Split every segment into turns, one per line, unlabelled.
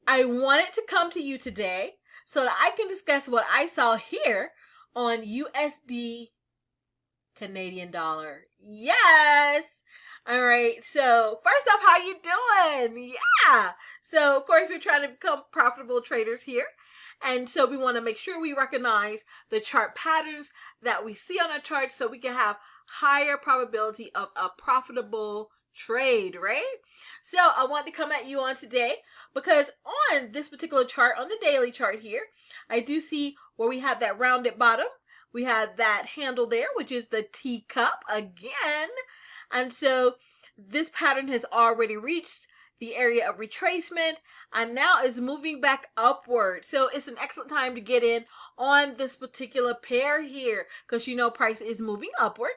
I wanted to come to you today so that I can discuss what I saw here on USD Canadian dollar. Yes. All right. So first off, how you doing? Yeah. So of course we're trying to become profitable traders here. And so we want to make sure we recognize the chart patterns that we see on a chart so we can have higher probability of a profitable trade, right? So I want to come at you on today because on this particular chart, on the daily chart here, I do see where we have that rounded bottom. We have that handle there, which is the teacup again. And so this pattern has already reached the area of retracement and now is moving back upward. So it's an excellent time to get in on this particular pair here because you know price is moving upward.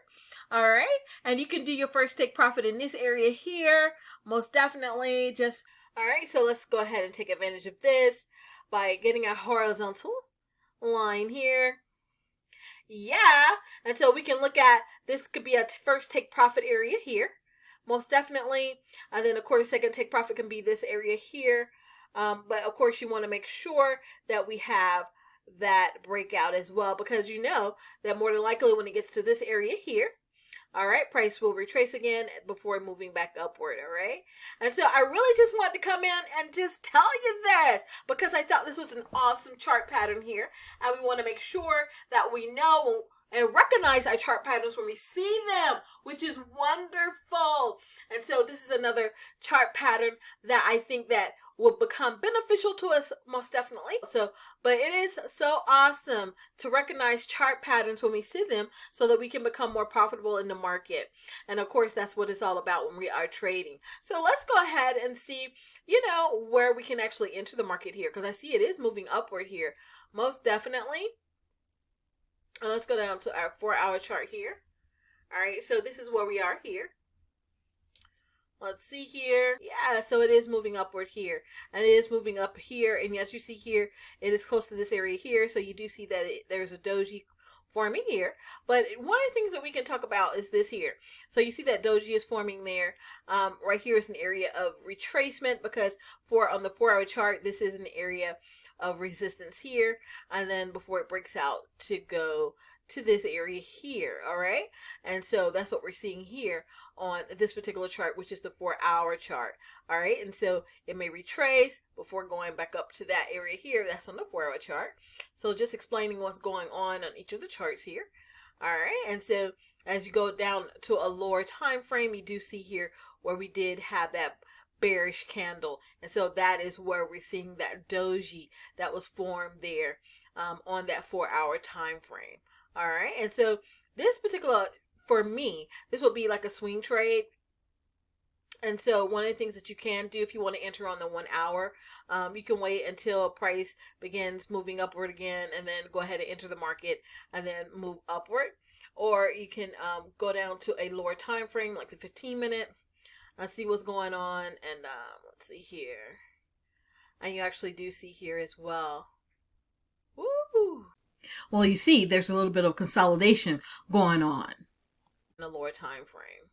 All right. And you can do your first take profit in this area here. Most definitely. Just all right. So let's go ahead and take advantage of this by getting a horizontal line here. Yeah. And so we can look at this could be a first take profit area here. Most definitely. And then of course second take profit can be this area here. But of course you want to make sure that we have that breakout as well because you know that more than likely when it gets to this area here, all right, price will retrace again before moving back upward, all right? And so I really just want to come in and just tell you this because I thought this was an awesome chart pattern here. And we want to make sure that we know and recognize our chart patterns when we see them, which is wonderful. And so this is another chart pattern that I think that will become beneficial to us most definitely. So, but it is so awesome to recognize chart patterns when we see them so that we can become more profitable in the market. And of course, that's what it's all about when we are trading. So let's go ahead and see, you know, where we can actually enter the market here because I see it is moving upward here. Most definitely. And let's go down to our 4-hour chart here. All right, so this is where we are here. Let's see here. Yeah, so it is moving upward here. And it is moving up here. And as you see here, it is close to this area here. So you do see that there's a doji forming here. But one of the things that we can talk about is this here. So you see that doji is forming there. Right here is an area of retracement because on the 4-hour chart, this is an area of resistance here. And then before it breaks out to go to this area here, all right? And so that's what we're seeing here on this particular chart, which is the 4-hour chart, all right? And so it may retrace before going back up to that area here. That's on the 4-hour chart. So just explaining what's going on each of the charts here, all right? And so as you go down to a lower time frame, you do see here where we did have that bearish candle, and so that is where we're seeing that doji that was formed there on that 4-hour time frame. All right, and so this particular, for me, this will be like a swing trade. And so one of the things that you can do if you want to enter on the 1 hour, you can wait until price begins moving upward again and then go ahead and enter the market and then move upward. Or you can go down to a lower time frame like the 15-minute. See what's going on, and let's see here. And you actually do see here as well. Woo! Well, you see, there's a little bit of consolidation going on in a lower time frame.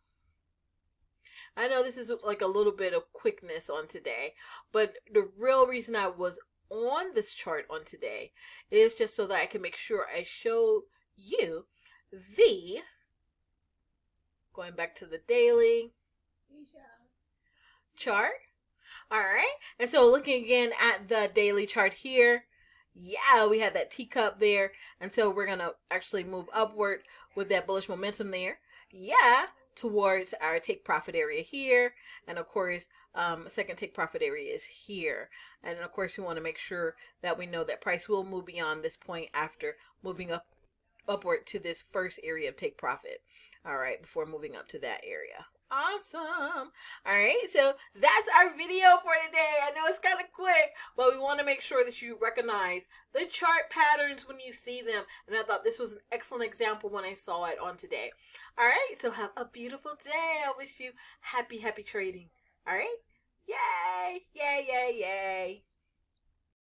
I know this is like a little bit of quickness on today, but the real reason I was on this chart on today is just so that I can make sure I show you the, going back to the daily chart. All right, and so looking again at the daily chart here, yeah, we have that teacup there, and so we're gonna actually move upward with that bullish momentum there, yeah, towards our take profit area here. And of course second take profit area is here, and of course we want to make sure that we know that price will move beyond this point after moving upward to this first area of take profit, all right, before moving up to that area. Awesome. All right, so that's our video for today. I know it's kind of quick, but we want to make sure that you recognize the chart patterns when you see them. And I thought this was an excellent example when I saw it on today. All right, so have a beautiful day. I wish you happy trading. All right.